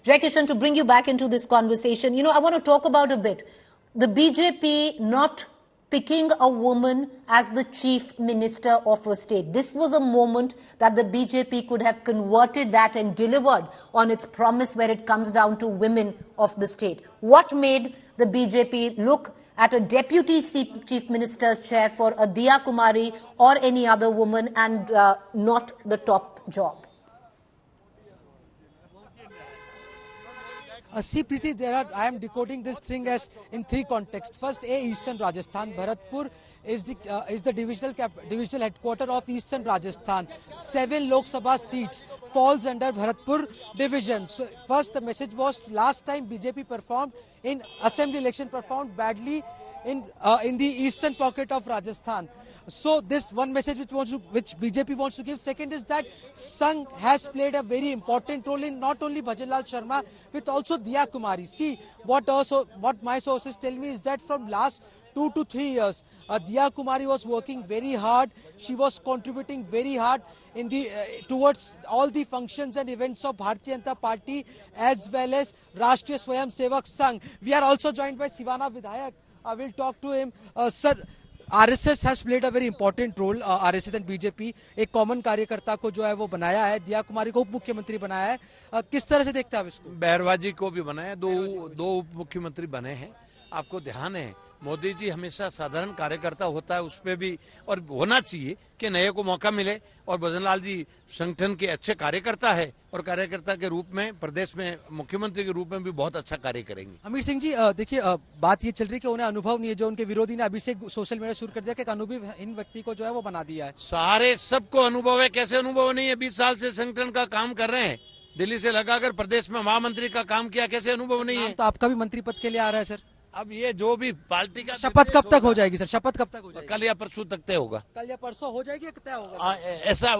Jai Kishan, to bring you back into this conversation, I want to talk about a bit the BJP not picking a woman as the Chief Minister of a state. This was a moment that the BJP could have converted that and delivered on its promise where it comes down to women of the state. What made the BJP look at a deputy chief minister's chair for a Diya Kumari or any other woman and not the top job? See, Preeti, I am decoding this thing as in three contexts. First, Eastern Rajasthan. Bharatpur is the divisional headquarter of Eastern Rajasthan. 7 Lok Sabha seats falls under Bharatpur division. So, first the message was last time BJP performed in assembly election, performed badly in the eastern pocket of Rajasthan. So this one message which BJP wants to give. Second is that Sangh has played a very important role in not only Bhajanlal Sharma, with also Diya Kumari. See, what my sources tell me is that from last 2 to 3 years, Diya Kumari was working very hard. She was contributing very hard in towards all the functions and events of Bharatiya Janata Party as well as Rashtriya Swayam Sevak Sangh. We are also joined by Sivana Vidhayak. I will talk to him. Sir, RSS has played a very important role. RSS and BJP एक common कार्यकर्ता को जो है वो बनाया है, दिया कुमारी को उप मुख्यमंत्री बनाया है. किस तरह से देखते हैं आप इसको? बैरवा जी को भी बनाया, दो उप मुख्यमंत्री बने हैं. आपको ध्यान है मोदी जी हमेशा साधारण कार्यकर्ता होता है, उस पर भी और होना चाहिए कि नए को मौका मिले. और भजनलाल जी संगठन के अच्छे कार्यकर्ता है और कार्यकर्ता के रूप में प्रदेश में मुख्यमंत्री के रूप में भी बहुत अच्छा कार्य करेंगे. अमीर सिंह जी, देखिए बात ये चल रही है कि उन्हें अनुभव नहीं है. जो उनके विरोधी ने अभी से सोशल मीडिया शुरू कर दिया कि एक अनुभवी व्यक्ति को जो है वो बना दिया है. सारे सबको अनुभव है. कैसे अनुभव नहीं है? 20 साल से संगठन का काम कर रहे हैं. दिल्ली से लगाकर प्रदेश में महामंत्री का काम किया. कैसे अनुभव नहीं है? तो आपका भी मंत्री पद के लिए आ रहा है सर. अब ये जो भी पार्टी का शपथ कब तक हो जाएगी सर? शपथ कब तक हो जाएगी? कल या परसों तक तय होगा. कल या परसों हो जाएगी, तय होगा? ऐसा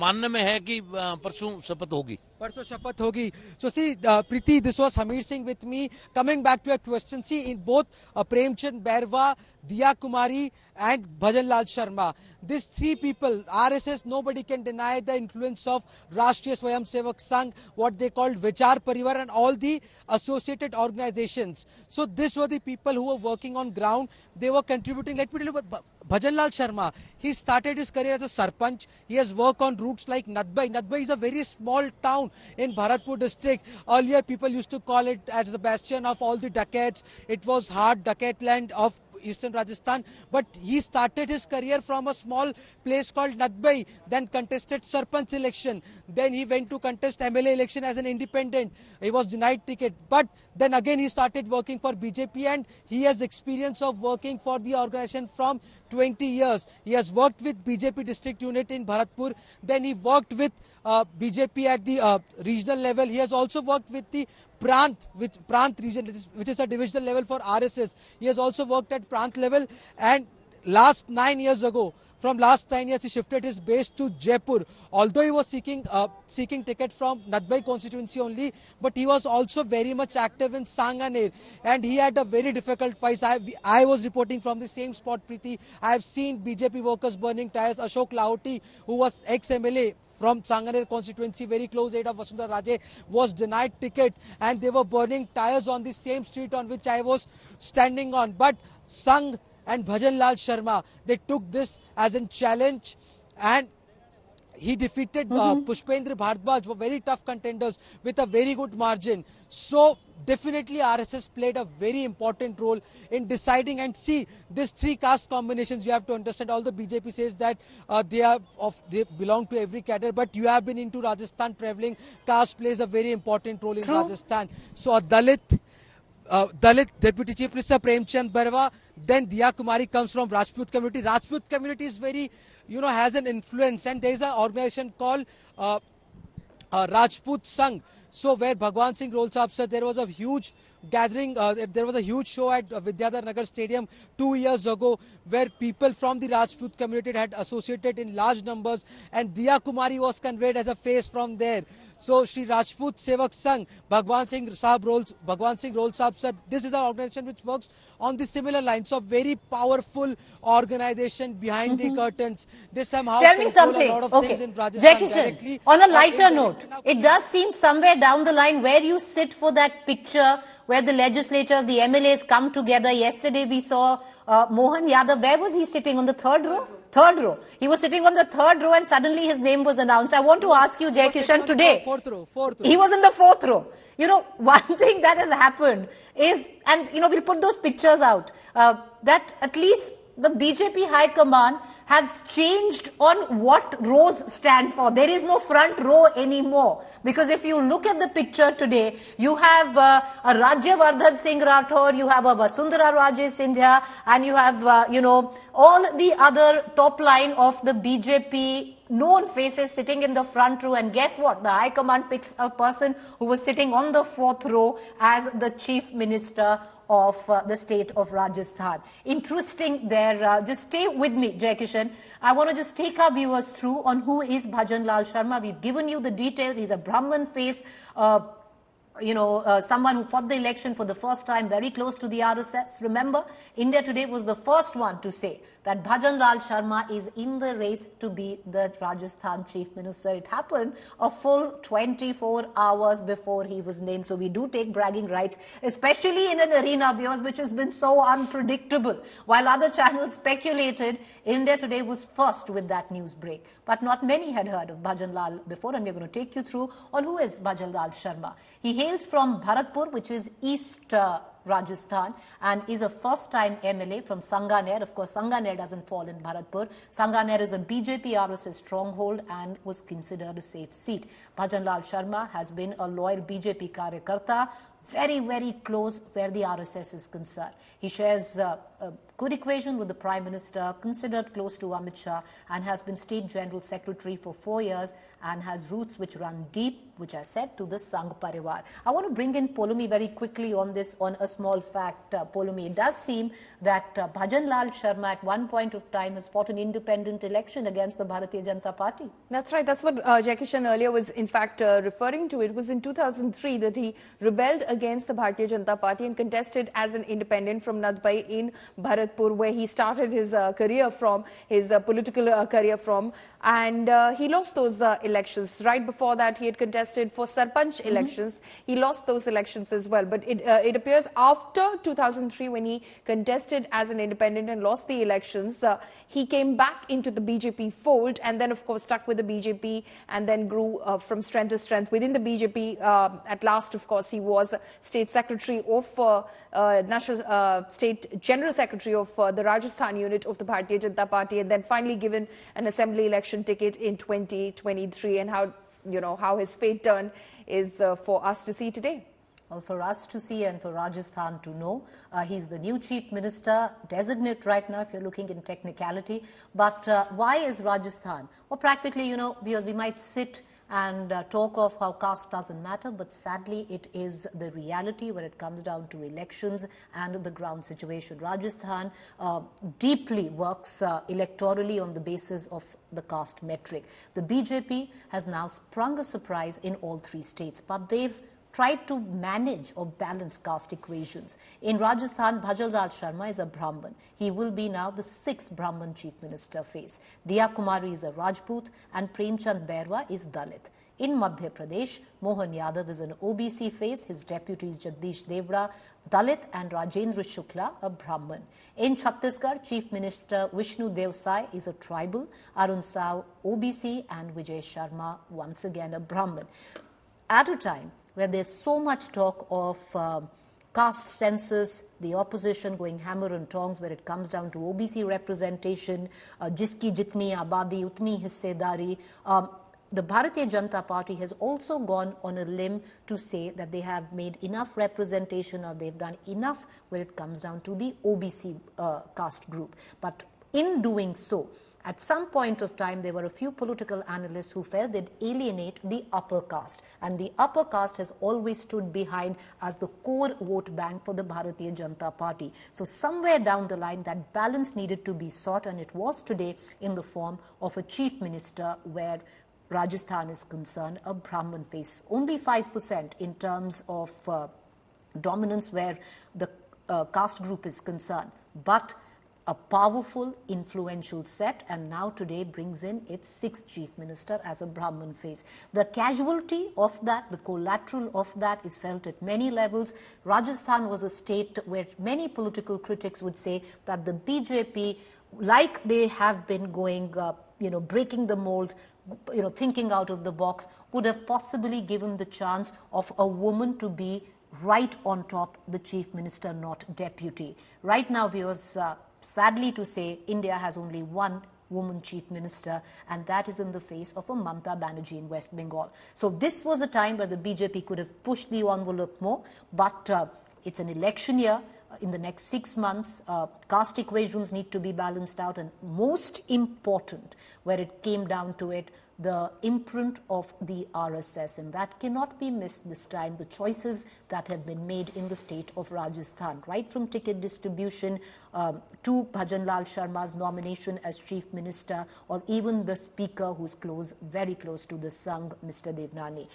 मानने में है कि परसों शपथ होगी. परसों शपथ होगी. So see, Preeti, this was Hamir Singh with me. Coming back to your question, see, in both Premchand, Bairwa, Diya Kumari and Bhajanlal Sharma, these three people, RSS, nobody can deny the influence of Rashtriya Swayam Sevak Sangh, what they called Vichar Parivar and all the associated organizations. So these were the people who were working on ground. They were contributing. Let me tell you about Bhajanlal Sharma. He started his career as a sarpanch. He has worked on routes like Nadbai. Nadbai is a very small town in Bharatpur district. Earlier people used to call it as the bastion of all the dacoits. It was hard dacoit land of Eastern Rajasthan, but he started his career from a small place called Nadbai, then contested Sarpanch election, then he went to contest MLA election as an independent. He was denied ticket, but then again he started working for BJP and he has experience of working for the organization from 20 years. He has worked with BJP district unit in Bharatpur, then he worked with BJP at the regional level. He has also worked with the Prant region, which is a divisional level for RSS. He has also worked at Prant level, and last 9 years ago, from last 9 years, he shifted his base to Jaipur. Although he was seeking ticket from Nadbai constituency only, but he was also very much active in Sanganer, and he had a very difficult fight. I was reporting from the same spot, Preeti. I have seen BJP workers burning tires. Ashok Lahoti, who was ex-MLA from Sanganer constituency, very close aide of Vasundhara Raje, was denied ticket, and they were burning tires on the same street on which I was standing on. But Sangh and Bhajanlal Sharma, they took this as a challenge, and he defeated Pushpendra, Bhardwaj, were very tough contenders with a very good margin. So definitely RSS played a very important role in deciding. And see, these three caste combinations, you have to understand. All the BJP says that they belong to every cadre, but you have been into Rajasthan traveling. Caste plays a very important role in Rajasthan. So a Dalit Deputy Chief Minister Premchand Bairwa, then Diya Kumari comes from Rajput community. Rajput community is very, has an influence, and there is an organization called Rajput Sangh. So where Bhagwan Singh rolls up, sir, there was a huge gathering. There was a huge show at Vidyadhar Nagar Stadium 2 years ago where people from the Rajput community had associated in large numbers, and Diya Kumari was conveyed as a face from there. So Shri Rajput Sevak Sangh, Bhagwan Singh Roll Sahab said this is an organization which works on the similar lines of very powerful organization behind the curtains. They somehow Tell me control something. a lot of Okay. things in Rajasthan Jackie directly. Chan, on a or lighter note, indirectly. it does seem somewhere down the line where you sit for that picture where the legislatures, the MLAs come together. Yesterday we saw Mohan Yadav. Where was he sitting? On the third row? Third row. He was sitting on the third row and suddenly his name was announced. I want to ask you, Jackie Chan, today. Fourth row. He was in the fourth row. You know, one thing that has happened is, and you know, we'll put those pictures out, that at least the BJP High Command has changed on what rows stand for. There is no front row anymore. Because if you look at the picture today, you have a Rajyavardhan Singh Rathore, you have a Vasundhara Raje Scindia, and you have, all the other top line of the BJP known faces sitting in the front row. And guess what? The High Command picks a person who was sitting on the fourth row as the Chief Minister of the state of Rajasthan. Interesting there. Just stay with me, Jai Kishan. I want to just take our viewers through on who is Bhajanlal Sharma. We've given you the details. He's a Brahman face, someone who fought the election for the first time, very close to the RSS. Remember, India Today was the first one to say that Bhajanlal Sharma is in the race to be the Rajasthan Chief Minister. It happened a full 24 hours before he was named. So we do take bragging rights, especially in an arena, viewers, which has been so unpredictable. While other channels speculated, India Today was first with that news break. But not many had heard of Bhajanlal before, and we're going to take you through on who is Bhajanlal Sharma. He hails from Bharatpur, which is East Rajasthan, and is a first-time MLA from Sanganer. Of course, Sanganer doesn't fall in Bharatpur. Sanganer is a BJP RSS stronghold and was considered a safe seat. Bhajanlal Sharma has been a loyal BJP Karyakarta, very, very close where the RSS is concerned. He shares a good equation with the Prime Minister, considered close to Amit Shah, and has been State General Secretary for 4 years and has roots which run deep, which I said, to the Sangh Parivar. I want to bring in Polumi very quickly on this, on a small fact. Polumi, it does seem that Bhajanlal Sharma at one point of time has fought an independent election against the Bharatiya Janata Party. That's right. That's what Jackie Chan earlier was in fact referring to. It was in 2003 that he rebelled against the Bharatiya Janata Party and contested as an independent from Nadbai in Bharatpur, where he started his career from, his political career from, and he lost those elections. Right before that, he had contested for Sarpanch elections. He lost those elections as well. But it appears after 2003, when he contested as an independent and lost the elections, he came back into the BJP fold and then, of course, stuck with the BJP and then grew from strength to strength within the BJP. At last, of course, he was State Secretary of State General Secretary of the Rajasthan unit of the Bharatiya Janata Party, and then finally given an assembly election ticket in 2023. And how his fate turned is for us to see today. Well, for us to see and for Rajasthan to know, he's the new Chief Minister designate right now, if you're looking in technicality. But why is Rajasthan? Well, practically, because we might sit and talk of how caste doesn't matter, but sadly it is the reality when it comes down to elections and the ground situation. Rajasthan deeply works electorally on the basis of the caste metric. The BJP has now sprung a surprise in all three states, but they've tried to manage or balance caste equations. In Rajasthan, Bhajanlal Sharma is a Brahman. He will be now the 6th Brahman Chief Minister face. Diya Kumari is a Rajput and Prem Bairwa is Dalit. In Madhya Pradesh, Mohan Yadav is an OBC face. His deputies Jagdish Devra, Dalit, and Rajendra Shukla, a Brahman. In Chhattisgarh, Chief Minister Vishnu Devsai is a tribal, Arun Sao OBC, and Vijay Sharma once again a Brahman. At a time where there's so much talk of caste census, the opposition going hammer and tongs where it comes down to OBC representation, jiski jitni abadi utni hissedari, the Bharatiya Janata Party has also gone on a limb to say that they have made enough representation, or they've done enough where it comes down to the OBC caste group. But in doing so, At some point of time, there were a few political analysts who felt they'd alienate the upper caste. And the upper caste has always stood behind as the core vote bank for the Bharatiya Janata Party. So somewhere down the line, that balance needed to be sought, and it was today in the form of a chief minister where Rajasthan is concerned, a Brahman face. Only 5% in terms of dominance where the caste group is concerned. But a powerful, influential set, and now today brings in its sixth chief minister as a Brahman face. The casualty of that, the collateral of that is felt at many levels. Rajasthan was a state where many political critics would say that the BJP, like they have been going, breaking the mold, thinking out of the box, would have possibly given the chance of a woman to be right on top, the chief minister, not deputy. Right now, viewers, sadly to say, India has only one woman chief minister, and that is in the face of a Mamata Banerjee in West Bengal. So this was a time where the BJP could have pushed the envelope more, but it's an election year. In the next 6 months, caste equations need to be balanced out, and most important, where it came down to it, the imprint of the RSS, and that cannot be missed this time. The choices that have been made in the state of Rajasthan, right from ticket distribution to Bhajanlal Sharma's nomination as chief minister, or even the speaker who's very close to the Sangh, Mr. Devnani.